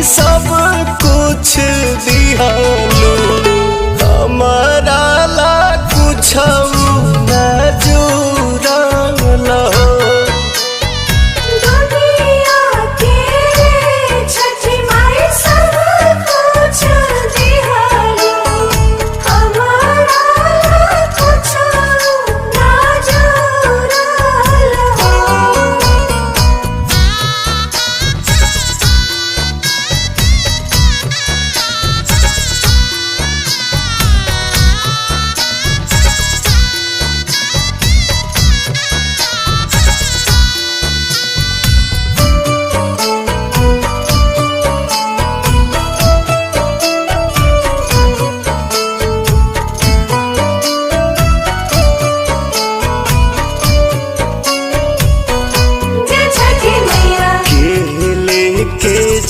माई सब कुछ दिहालो हमारा ला कुछ न जुड़ल हो।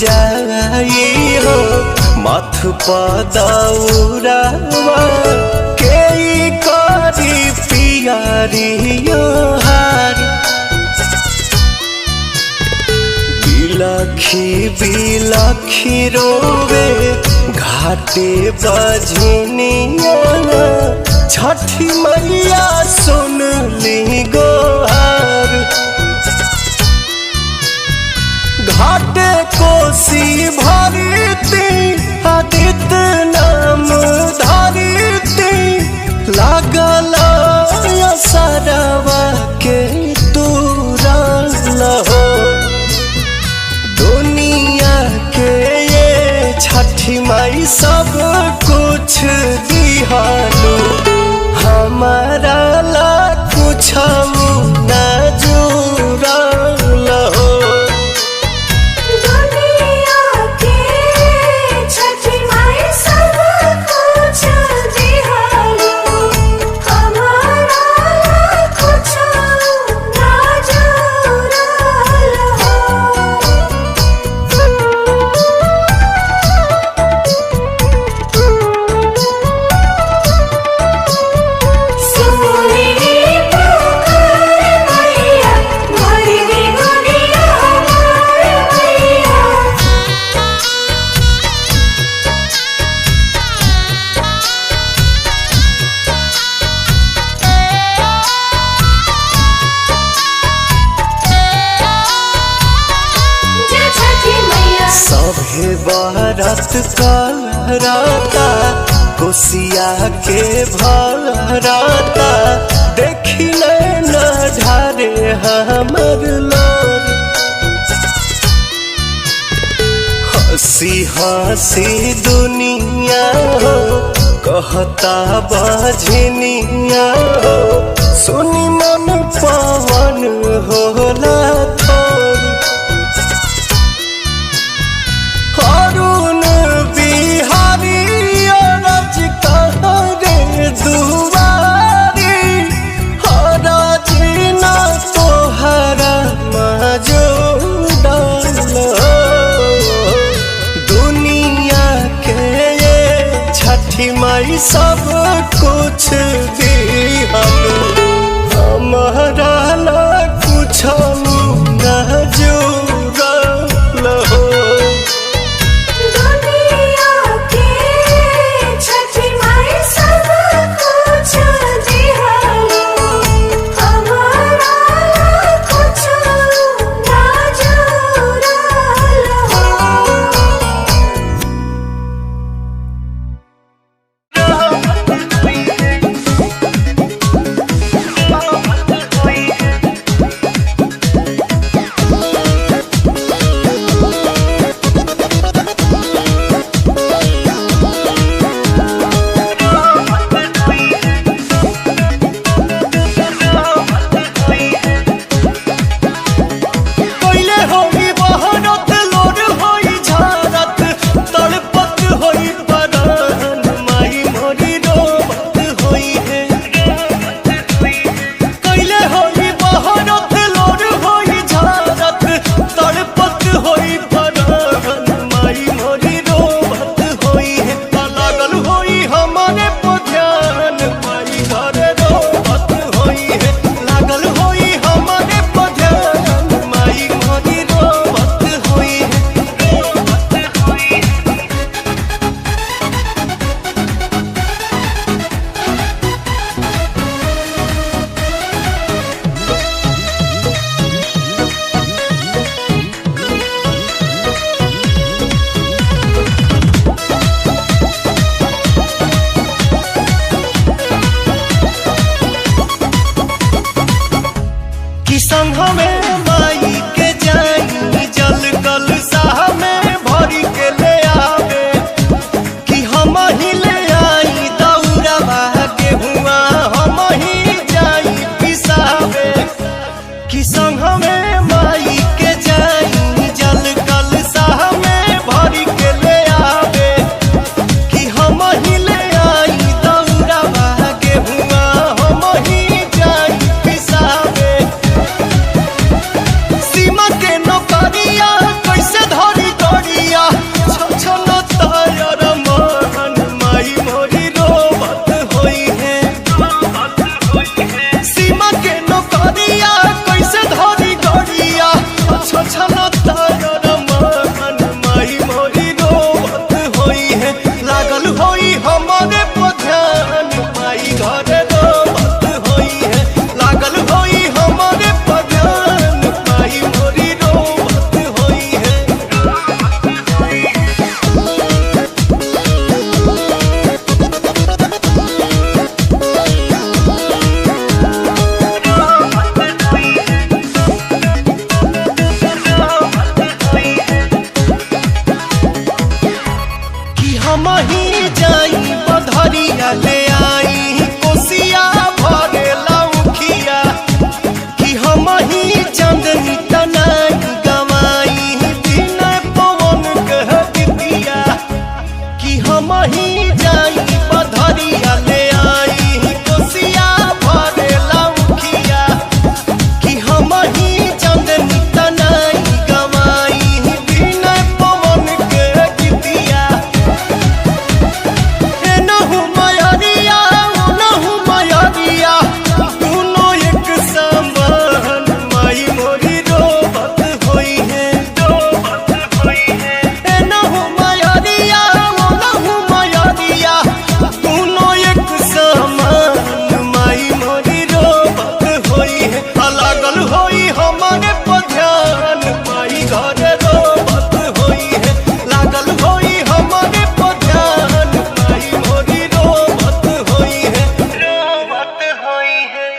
जाई हो माथ पदौरावा के करी पियारियो हार बिलखी बिलखी रोवे घाटे बजनिया छठी मैया सुन ली गोहार। घाटे कोसी भरती आदित्य नाम धरती लागल सरवा के तुरल हो। दुनिया के ये छठी माई सब कुछ दिहालो हमारा ला कुछ न जुड़ल हो। सभे बरत करता कोसिया के भरता देखी न ढारे हमर लोर। हंसी हंसी दुनिया हो कहता बजनिया हो सुनी मन पवन होला थोर। अरुण बिहारी अरज कहरे दुआरी हरज न तोहरा मजूदल दुनिया के ये छठी माई सब कुछ दिहलो। संग में माई के जाई जल कल साह में भरी के ले आवे कि हम ही ले आई दौड़वा के हुआ हम ही जाई पिसावे कि संग में माई के जाई जल कल साह में भरी के ले आवे कि हम ही ले आई दौड़वा के हुआ हम ही जाई पिसावे सीमा के नौकरिया कैसे धरी गड़िया छछन तायर मन माई मोरी रोबत होई है सीमा के नौकरिया कैसे धरी गड़िया छछन तायर मन माई मोरी रोबत होई है लागल होई हमारे पध्यान माई घरे रोबत होई है लागल होई हमारे पध्यान माई मोरी रोबत होई है कि हम ही जाई बधरिया ले आई कोसिया भरे लौखिया कि हम ही चांदनी तनाई गवाई दिन पवन कह दिया कि हम ही जाई बधरिया ले आई कोसिया भरे लौखिया कि हम ही चांदनी तनाई गवाई दिन पवन कह दिया एनहु मयरिया ओनहु मयरिया दोनों एक समान माई मोरी रोबत होई है एनहु मयरिया ओनहु मयरिया दोनों एक समान माई मोरी रोबत होई है लागल होई हमारे पध्यान माई घरे रोबत होई है लागल होई हमारे पध्यान माई मोरी रोबत होई है रोबत होई है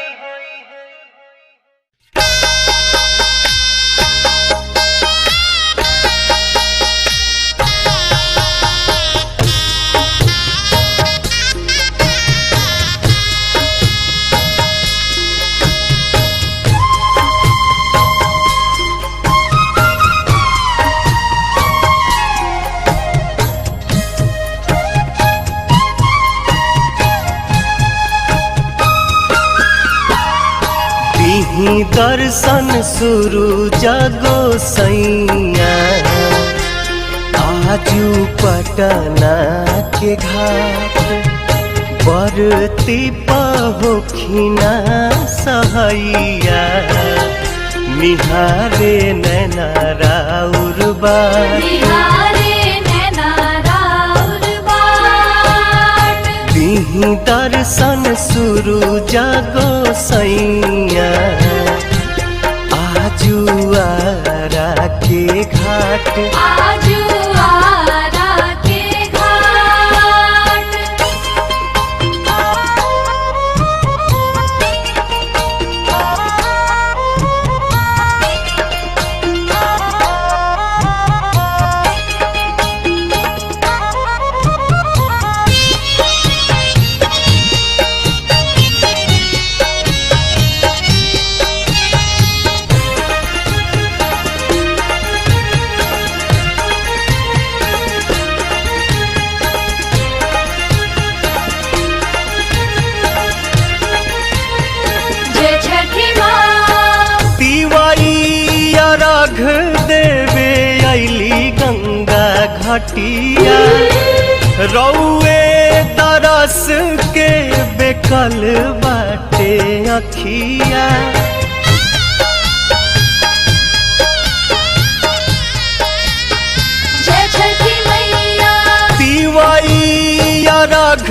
दिही दर्शन शुरू जगो सैया आजू पटना के घाट बरती पहोखिना सहैया निहारे नैना राउर बाट दिही दर्शन शुरू जगो सैया आजू आरा के घाट अर्घ देवे अली गंगा घटिया रौए तरस के बेकल बाटे अखिया तिवाई अर्घ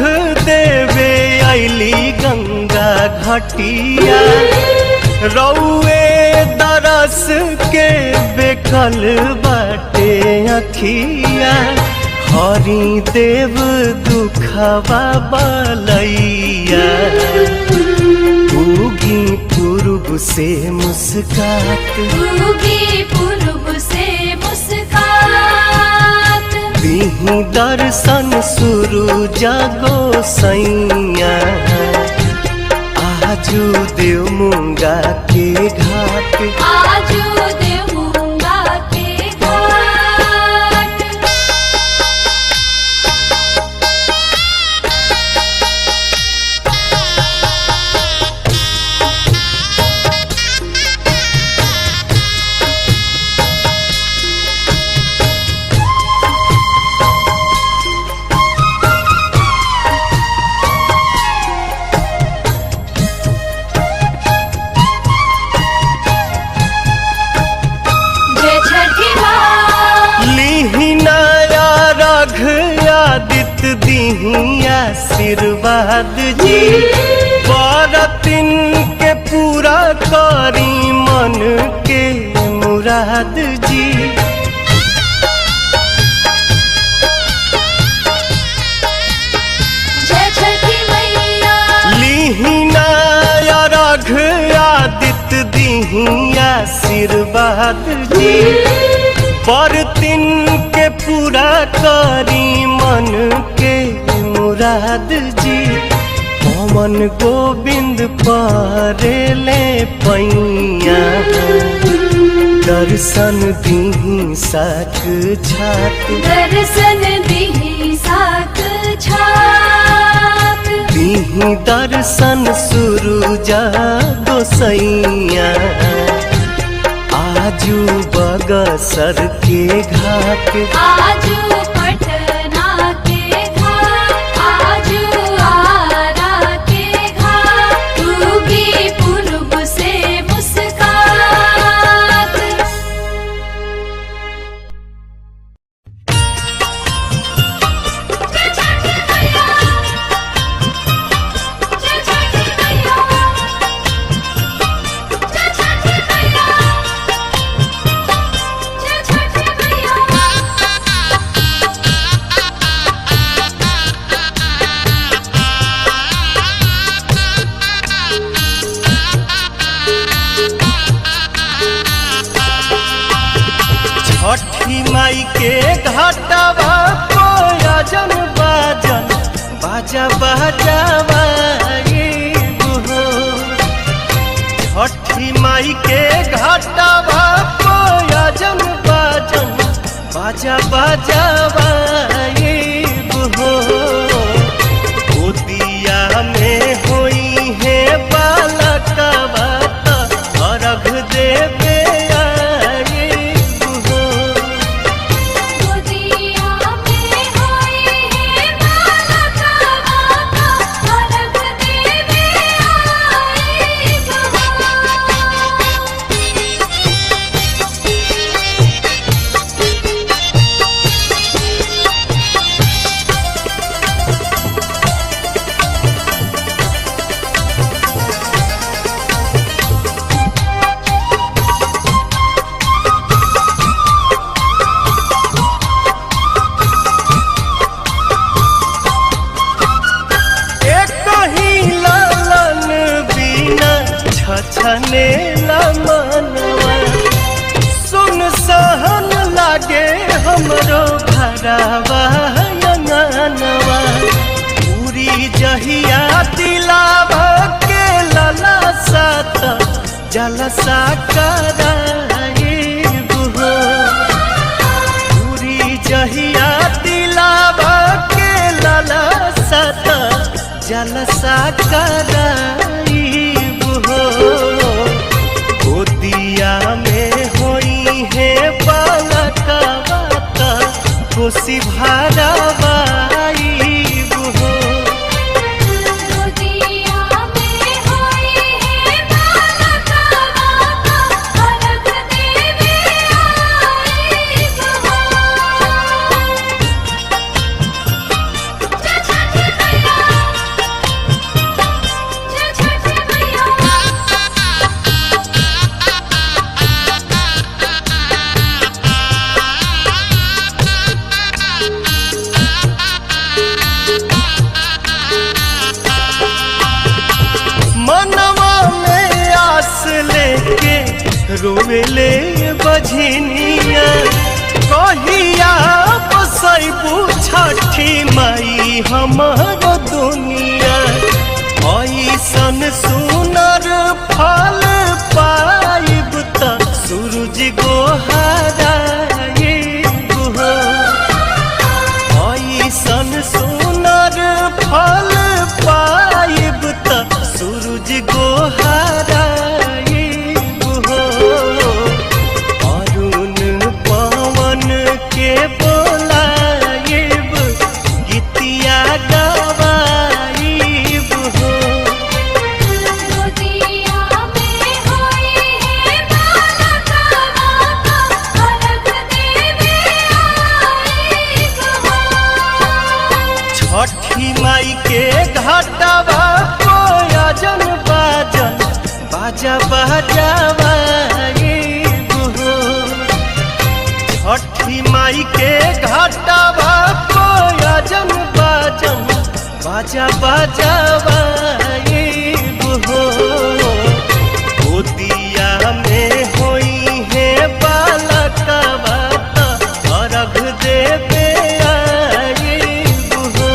देवे अली गंगा घटिया रौए तरस के बेकल बाटे अखिया हरि देव दुखवा बलैया उगी पूर्व से मुस्कात, उगी पूर्व से मुस्कात। दीही दर्शन सूरज गोसैया, आजू देव मुंगा के घाट, आजू देवूंगा के घाट। जय छठी माँ। लीही नया रघ आदित्य दीही आशीर्वाद जी, बरतिन के पूरा करी मन के मुराद जी। जय छठी मैया। लीही नया रघ आदित्य दीही आशीर्वाद जी, बरतिन के पूरा करी मन के मुराद जी। पवन गोविंद परेले पैया, दर्शन दीही साक्षात, दर्शन दीही साक्षात। दीही दर्शन सूरज गोसैया, आजू बगसर के घाट, आजू पटना के घाट, आजू आरा के घाट। उगी पूर्व से मुस्कात। जय छठी मैया। जय छठी मैया। जय छठी मैया। जय छठी मैया। छठी माई के घाटवा कोयजन बाजन बाजा बाजावा ये हो। छठी माई के घाटवा कोयजन बाजन बाजा बाजावा ये हो। गोदिया में होई है बालकवा त अर्घ देवे आए हो। गोदिया में होई है बालकवा त अर्घ देवे आई गवा। एक ही लालन बिना छछने मनवा, सुन सहन लागे हमरो भरावा अंगनवा। पूरी जहिया दिलावा के लला सात जलसा कराए हो। पूरी जहिया दिलावा के लला सात जलसा कराई हो। गोदिया में होई है बालकवा त खुशी भरावाई हो। गोदिया में होई है बालकवा त अर्घ देवे आई गवा। जय छठी मैया। जय छठी मैया। रोवेले बझनिया कहिया बसैबू छठी माई हमार दुनिया ऐसन सुनर फल पाइब त सूरज गोहाराइब हो ऐसन सुनर फल पाइब त सूरज गोहाराइब हो अरुण पवन के बोलाइब गीतिया गवाइब हो गोदिया में होई है बालका बाका अलग देवे आइब हो छठी माई के घाटवा कोयजन बाजन बाजा बजावाइब हो छठी माई के घाटवा कोयजन बाजन बाजा बजावाइब हो गोदिया में होई है बालकवा त अर्घ देवे आइब हो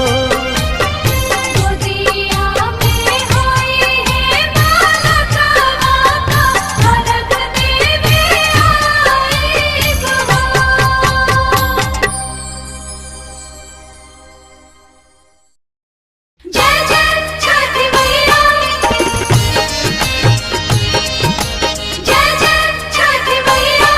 गोदिया में होई है बालका बाका अलग देवे आइब हो जय जय छठी मैया जय जय छठी मैया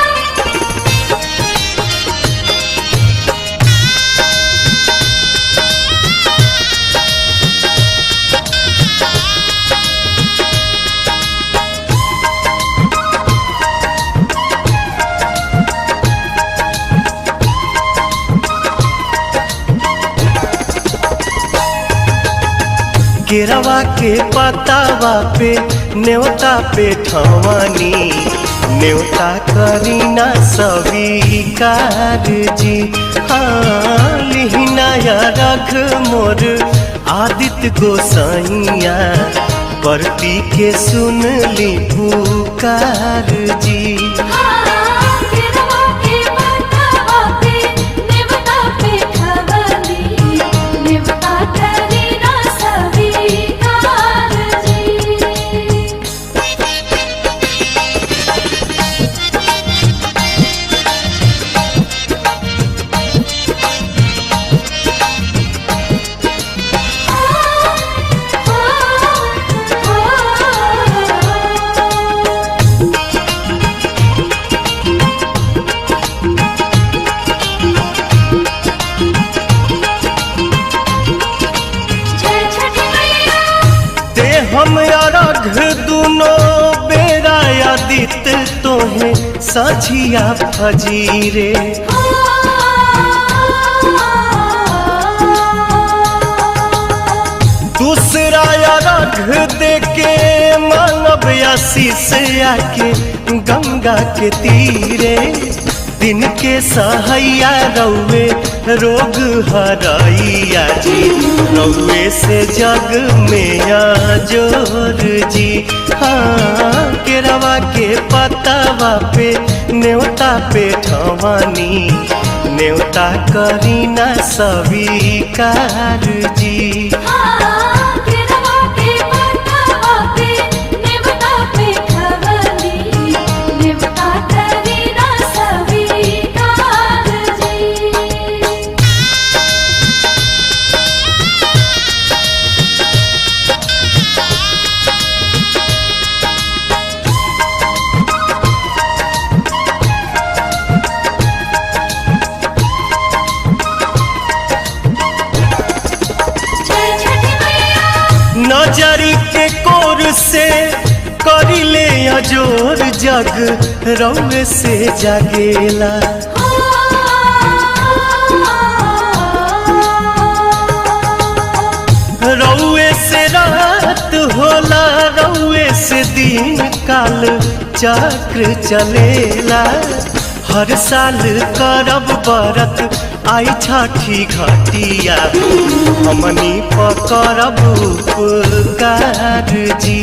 केरवा के पतावा पे न्योता पे ठवानी न्योता करीना स्वीकार जी हाँ लिहिनाया रख मोर आदित्य गोसाइया परती के सुन ली पुकार जी केरवा के पतावा पे नेवता पे खवली नेवता करी ना स्वीकार जी जय छठी मैया ते हम अर्घ दुनो बेरा आदित्य तोहे साझिया फजीरे दूसरा अर्घ देके मानव आशीष आके गंगा के तीरे दिन के सहैया रौवे रोग हरैया जी रौवे से जग में जोर जी हाँ केरवा के पतावा पे न्योता पे ठवानी न्योता करीना स्वीकार जी केरवा के पतावा पे नेवता पे खवली नेवता करी ना स्वीकार जी जय छठी मैया नजरी के कोर से करिले अजोर जग रौवे से जागेला रौवे से रात होला रौवे से दिन काल चक्र चलेला हर साल करब बरत आई छठी घटिया हमनी पकड़ब उपकार जी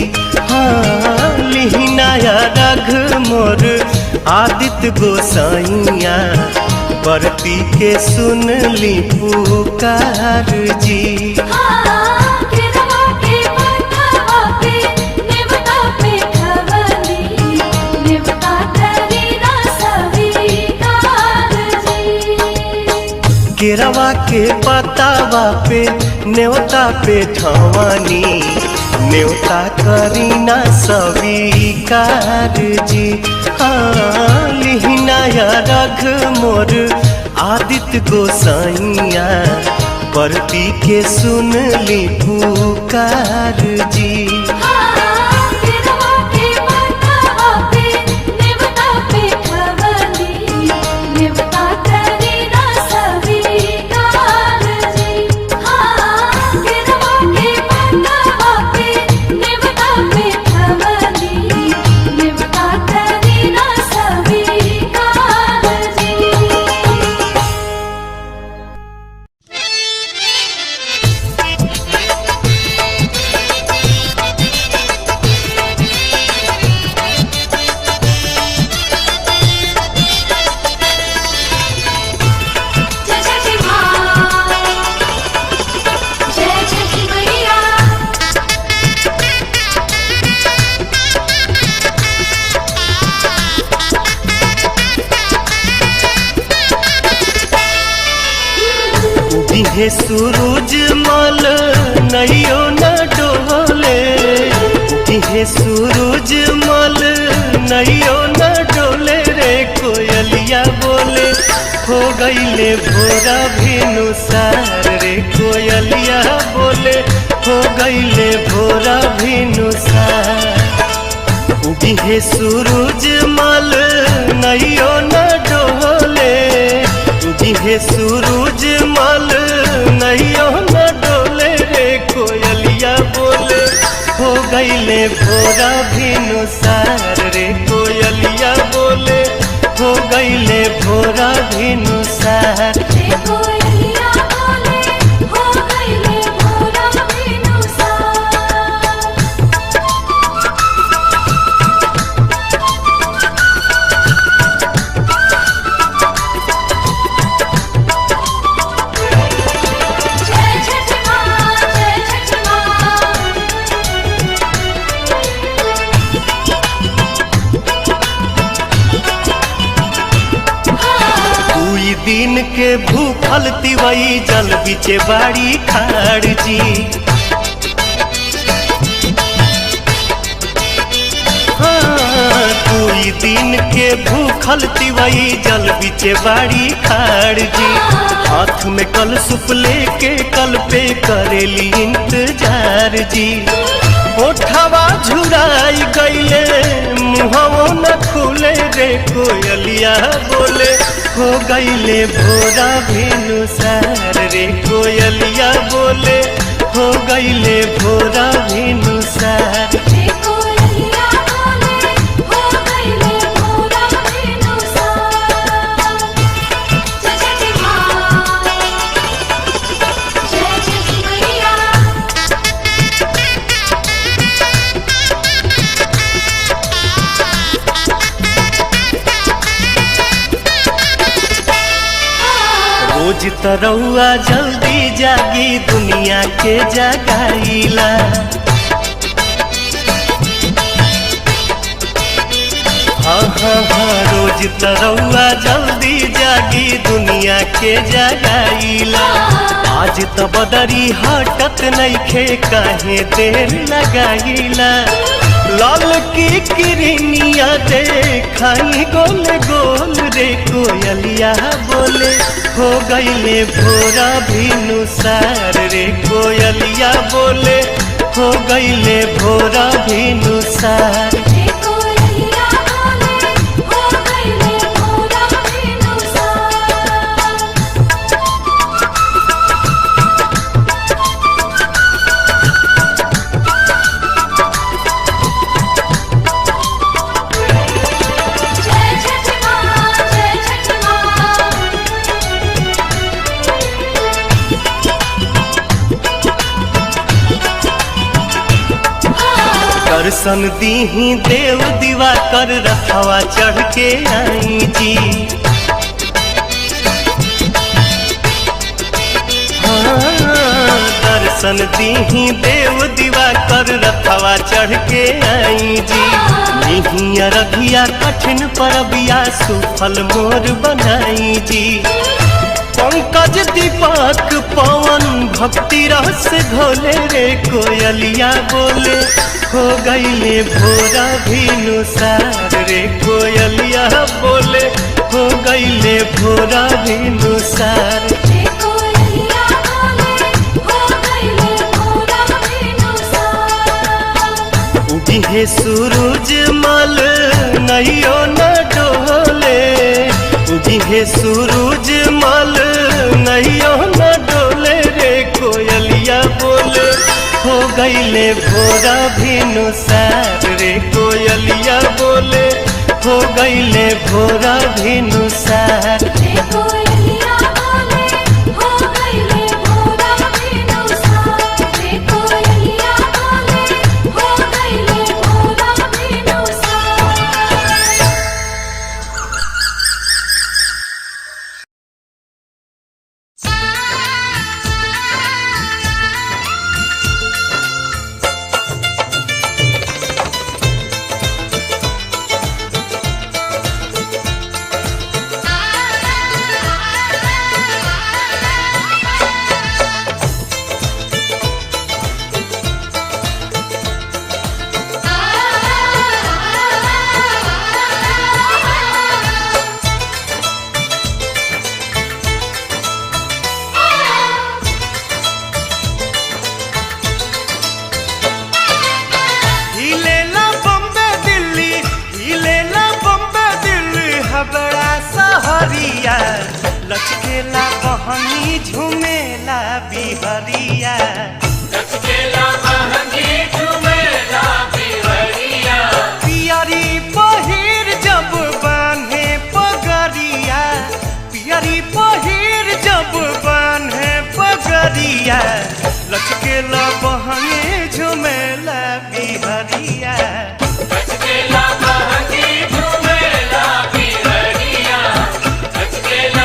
हाँ लिहिनाया रघ मोर आदित्य गोसाइया बरती के सुन ली पुकार जी। केरवा के पतवा पे नेवता पे खवली नेवता करी ना स्वीकार जी। केरवा के पतावा पे न्योता पे ठवानी न्योता करीना स्वीकार जी। हाँ लिहिना या रघ मोर आदित्य गोसाइया बरती के सुन ली पुकार जी। केरवा के पतवा पे नेवता पे खवली नेवता करी ना स्वीकार जी। केरवा के पतवा पे नेवता पे खवली नेवता करी ना स्वीकार जी। जय छठी माँ जय छठी मैया। उगिहे सूरज मल नैयो न डोले उगिहे सूरज मल नैयो न डोले रे कोयलिया बोले हो गईले भोरा भिनुसार रे कोयलिया बोले हो गईले भोरा भिनुसार। उगिहे सूरज मल नैयो न डोले उगिहे सूरज मल नैयो न डोले रे कोयलिया बोले हो गईले भोरा भिनुसार रे कोयलिया बोले हो गईले भोरा भिनुसार। कोयलिया बोले हो गईले भोरा भिनुसार। जय छठी माँ जय छठी माँ। दुई दिन के भूखल तिवई जल बिचे बाड़ी खाड़ जी। हाँ दुई दिन के भूखल तिवई जल बिचे बाड़ी खाड़ जी। हाथ में कल सुप लेके कल पे करेली इंतजार जी। ओठवा झुराई गईले मुहवो न खुले रे कोयलिया बोले हो गईले भोरा भिनुसार रे कोयलिया बोले हो गईले भोरा भिनुसार। कोयलिया बोले हो गईले भोरा भिनुसार। जय छठी माँ जय छठी मैया। रोज तरौआ जल्दी जागी दुनिया के जगाईला। हाँ हाँ हाँ रोज तरौआ जल्दी जागी दुनिया के जगाईला। आज तो बदरी हटत नइखे काहे देर लगाईला। लाल की किरनिया देखाई गोल गोल रे कोयलिया बोले हो गईले भोरा भिनुसार रे कोयलिया बोले हो गईले भोरा भिनुसार। कोयलिया बोले हो गईले भोरा भिनुसार। जय छठी माँ जय छठी माँ। दर्शन दीही देव दीवा कर रखवा चढ़ के आई जी। हाँ, दर्शन दीही देव दीवा कर रखवा चढ़ के आई जी। निहिया रघिया कठिन परबिया सुफल मोर बनाई जी। पंकज दीपक पवन भक्ति रस घोले रे कोयलिया बोले हो गईले भोरा भिनुसार रे कोयलिया बोले हो गईले भोरा भिनुसार। उगिहे सूरज मल नैयो न डोले उगिहे सूरज मल नैयो न डोले रे कोयलिया बोले हो गईले भोरा भिनुसार रे कोयलिया बोले हो गईले भोरा भिनुसार। लचकेला बहनी झुमेला बिहरिया लचकेला बहनी झुमेला बिहरिया। पियरी पहिर जब बान्हे पगरिया पियरी पहिर जब बान्हे पगरिया लचकेला बहनी झुमेला बिहरिया। लचकेला बहनी झुमेला बिहरिया लचकेला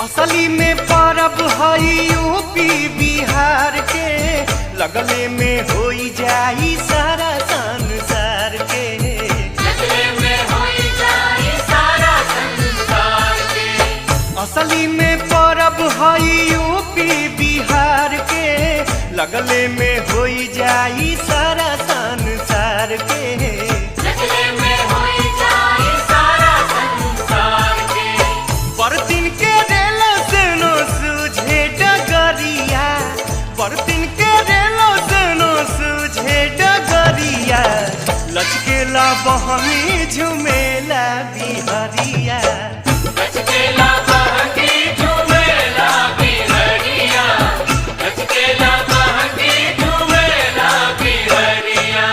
असली में परब हई यूपी बिहार के लगले में होई जाई सारा संसार के। लगले में होई जाई सारा संसार के। असली में परब हई यूपी बिहार के लगले में होई जाई सारा संसार के। लगले में होई जाई सारा संसार के। बरतिन के बरतिन के रेलो सुनो सूझे डगरिया लचकेला बहनी झुमेला बिहरिया। लचकेला बहनी झुमेला बिहरिया लचकेला बहनी झुमेला बिहरिया।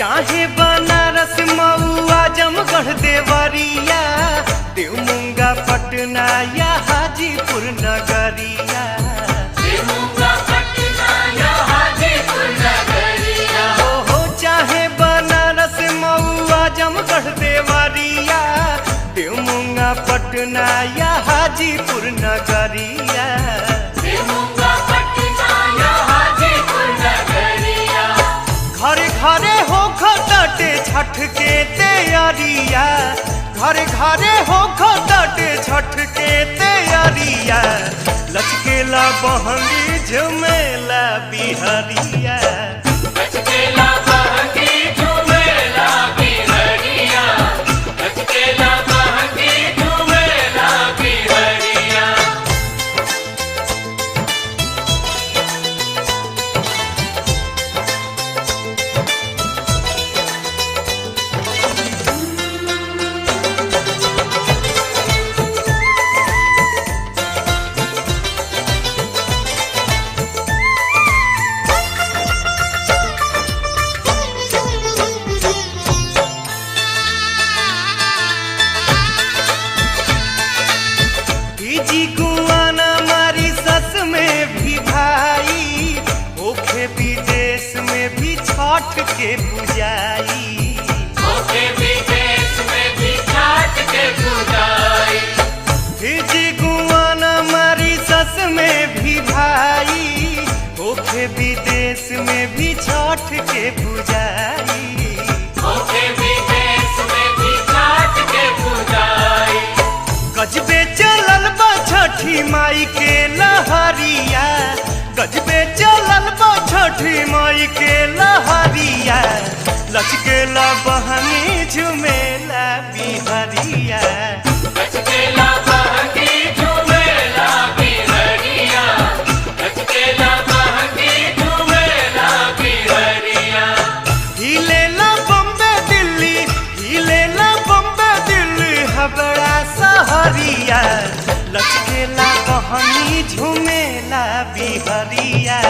चाहे बनारस मऊ आजमगढ़ देवरिया देवमुंगा पटना या हाजीपुर नगरिया। देवमुंगा पटना या हाजीपुर नगरिया। हो चाहे बनारस मऊ आजमगढ़ देवरिया देवमुंगा पटना या हाजीपुर नगरिया। देवमुंगा पटना या हाजीपुर नगरिया। घरे घरे हो खटे छठ के तैयारिया घरे घरे हो खटे छठ के तैयारिया लचकेला बहंगी झमेला बिहरिया लचकेला बहंगी झूमेला बिहरिया लचकेला बहंगी झूमेला बिहरिया जी कुआना मारी सस में भी भाई ओखे विदेश में भी छठ के पूजाई ओके विदेश में भी छठ के पूजाई जी कुआना मारी सस में भी भाई ओखे विदेश में भी छठ के पूजाई ओके विदेश में भी छठ के पूजाई गजबे चलल बा छठी माई के लहरिया गजबे चलल बा छठी माई के लहरिया लचकेला बहनी झुमेला बिहरिया लचकेला बहंगी झूमेला बिहरिया लचकेला बहंगी झूमेला बिहरिया हिलेला बम्बे दिल्ली हिलेला बम्बे दिल्ली हबड़ा सहरिया लचकेला बहनी झुमेला बिहरिया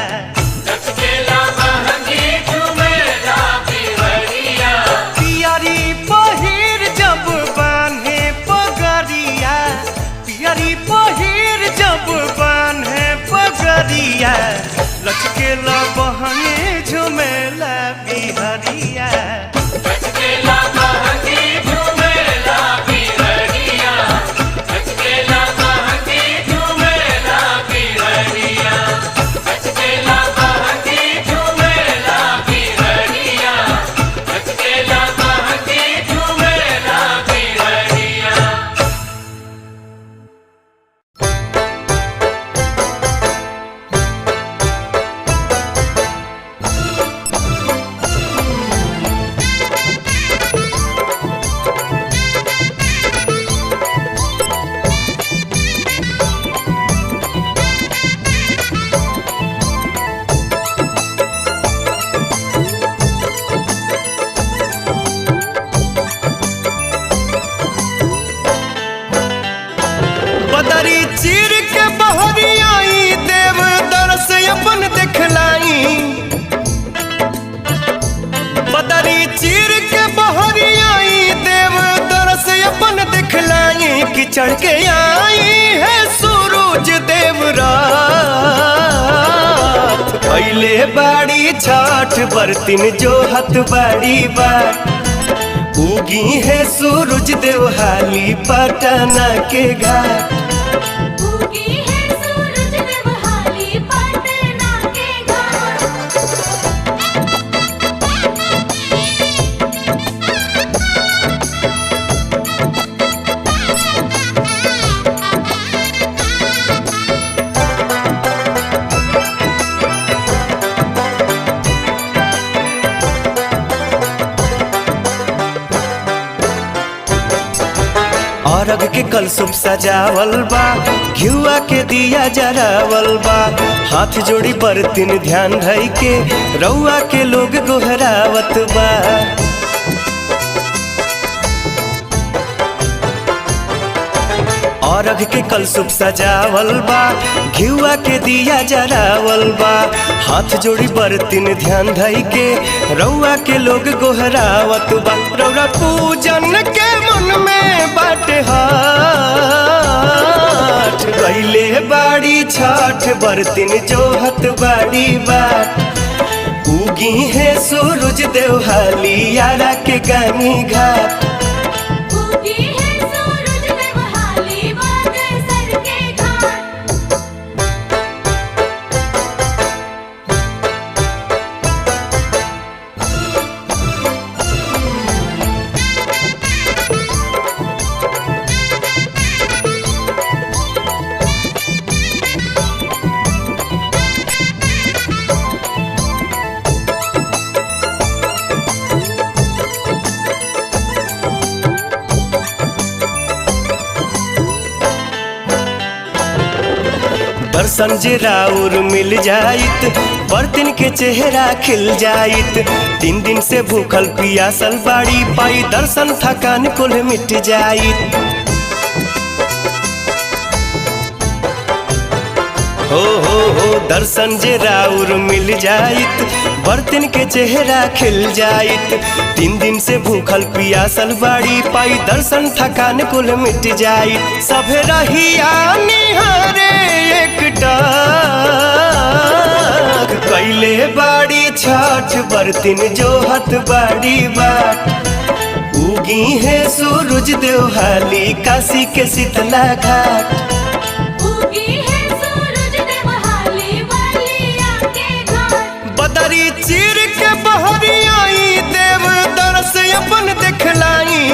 लचकेला बहंगी झूमेला बिहरिया पियरी पहिर जब बान्हे पगरिया पियरी पहिर जब बान्हे पगरिया लचकेला बहनी झुमेला बिहरिया लचकेला बहंगी झूमेला बिहरिया लचकेला बहंगी झूमेला बिहरिया लचकेला बहंगी झूमेला बिहरिया लचकेला बहंगी झूमेला बिहरिया बदरी चीर के बहरी आई देव दरस अपन दिखलाई बदरी चीर के बहरी आई देव दरस अपन दिखलाई कि चढ़ के आई है सूरज देव रात पहले बाड़ी छठ बरतिन जो हथ बाड़ी बाट उगी है सूरज देव हाली पटना के घाट उगी है सूरज देव हाली पटना के घाट अरग के कलसुप सजावल बा घिउआ के दिया जरावल बा हाथ जोड़ी बरतिन ध्यान धई के रउआ के लोग गोहरावत बा अरग के कलसुप सजावल बा घिउआ के दिया जरावल बा हाथ जोड़ी बरतिन ध्यान धई के रउआ के लोग गोहरावत बा रउरा पूजन के मन में बाटे हाथ गईले बाड़ी छठ बरतिन जोहत बाड़ी बाट उगी है सूरज देव हाली यारा के गानी घाट उगी है सूरज देव हाली बागेश्वर के घाट दर्शन जे राउर मिल जाइत बर्तन के चेहरा खिल जाइत। 3 दिन से भूखल पियासल बाड़ी पाई दर्शन थकान कुल मिट जाइत। हो दर्शन जे राउर मिल जाइत बर्तन के चेहरा खिल जाइत। 3 दिन से भूखल पियासल बाड़ी पाई दर्शन थकान कुल मिट जाइत। सभे रहिया निहारे एकटा कैले बाड़ी छठ बर्तन जोहत बाड़ी बाट। उगी है सूरज देव हाली काशी के शीतला घाट। बदरी चीर के बहरी आई देव दरस अपन दिखलाई।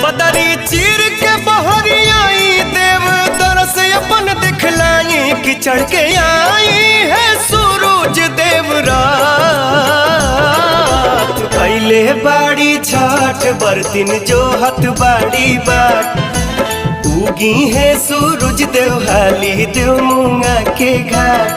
बदरी चीर के बहरी आई देव दरस अपन दिखलाई। कि चढ़ के आई है सूरज देव रात। कैले बाड़ी छठ बर्तन जोहत बाड़ी बाट। उगी है सूरज देव हाली देव मूंगा के घाट।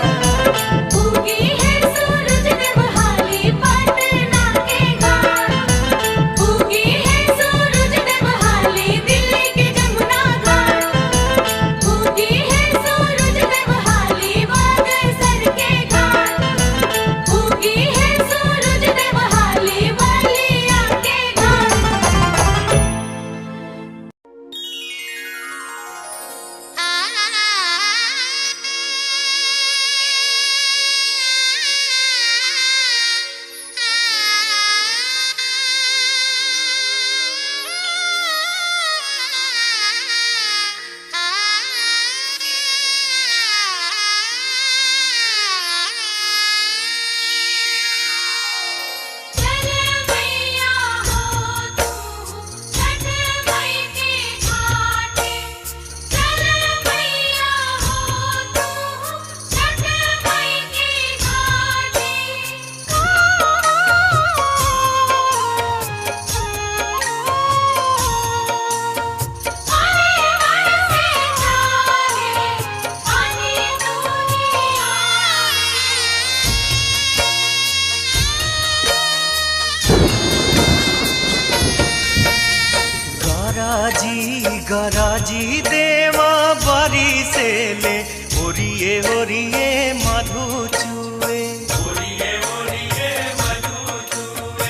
गराजी देवा बारी से ले ओरिए ओरिए मधु चुए। ओरिए ओरिए मधु चुए।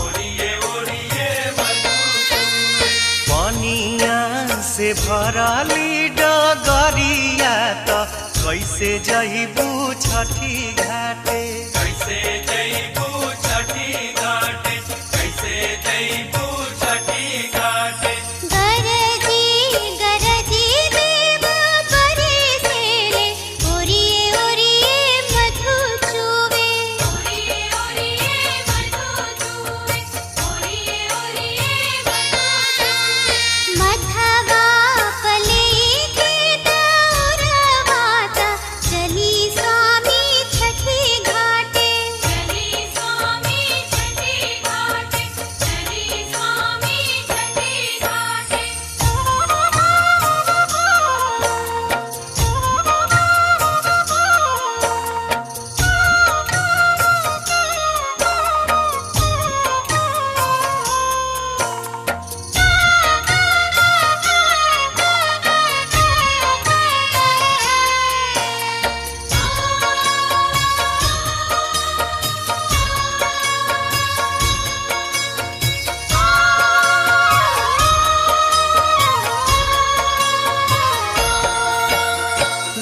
ओरिए ओरिए मधु चुए। पानिया से भराली डगरिया तो कैसे जइबू छठी घाटे। कैसे जइबू छठी घाटे। कैसे जइबू छठी घाटे।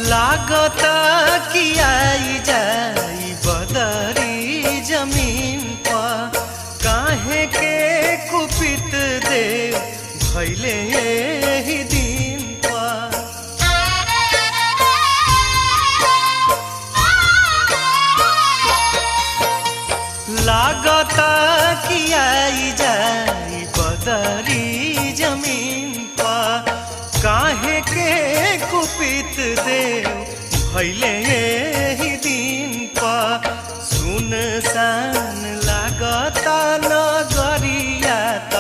लागता कि आई जाई बदरी जमीन पर। काहे के कुपित देव भैले ही दिन पर। लागता कि आई जाई बदरी जमीन पर। काहे के कुपित देव भैले ही दिन पर। सुनसान लागता नगरिया त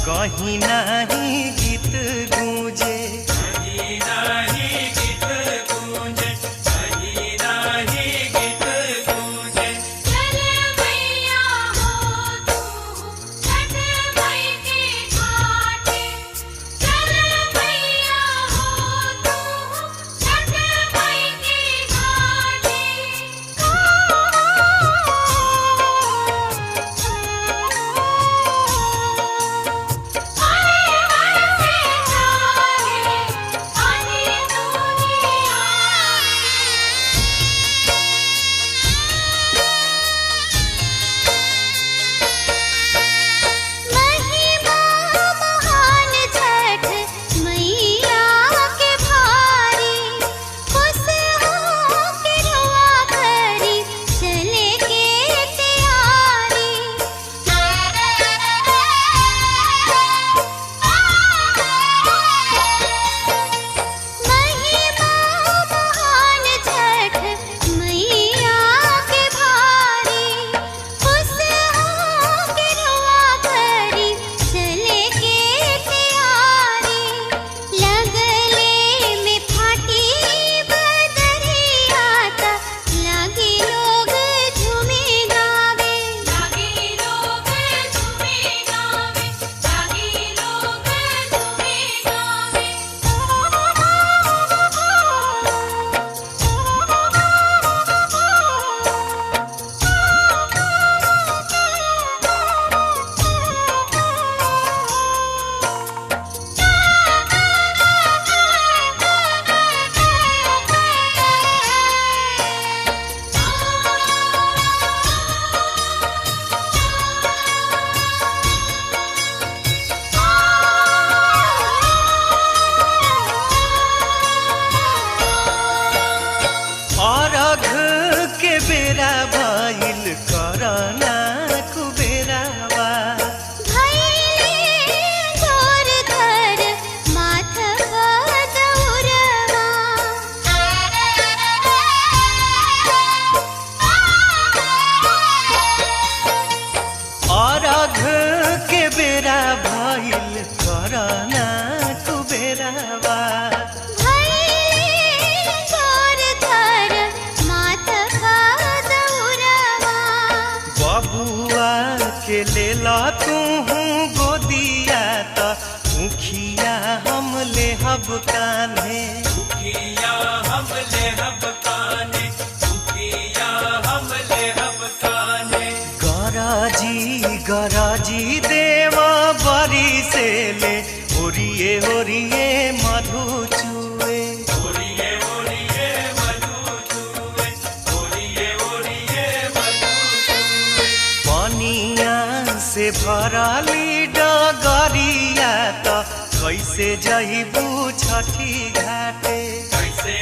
कहीं नहीं गीत गूंजे। कहीं नहीं बेटावा भैले तोर घर माथ का दौरावा बबुआ के लेला तू गोदिया त मुखिया हम ले हब कान्हे मुखिया हम ले हब काने, मुखिया हम ले हब काने। गराजी देवा बरी से ले ओरिए ओरिए मधु चुए ओरिए ओरिए मधु चुए, ओरिए ओरिए मधु चुए। पनिया से भराली डगरिया त कैसे जइबू छठी घाटे कैसे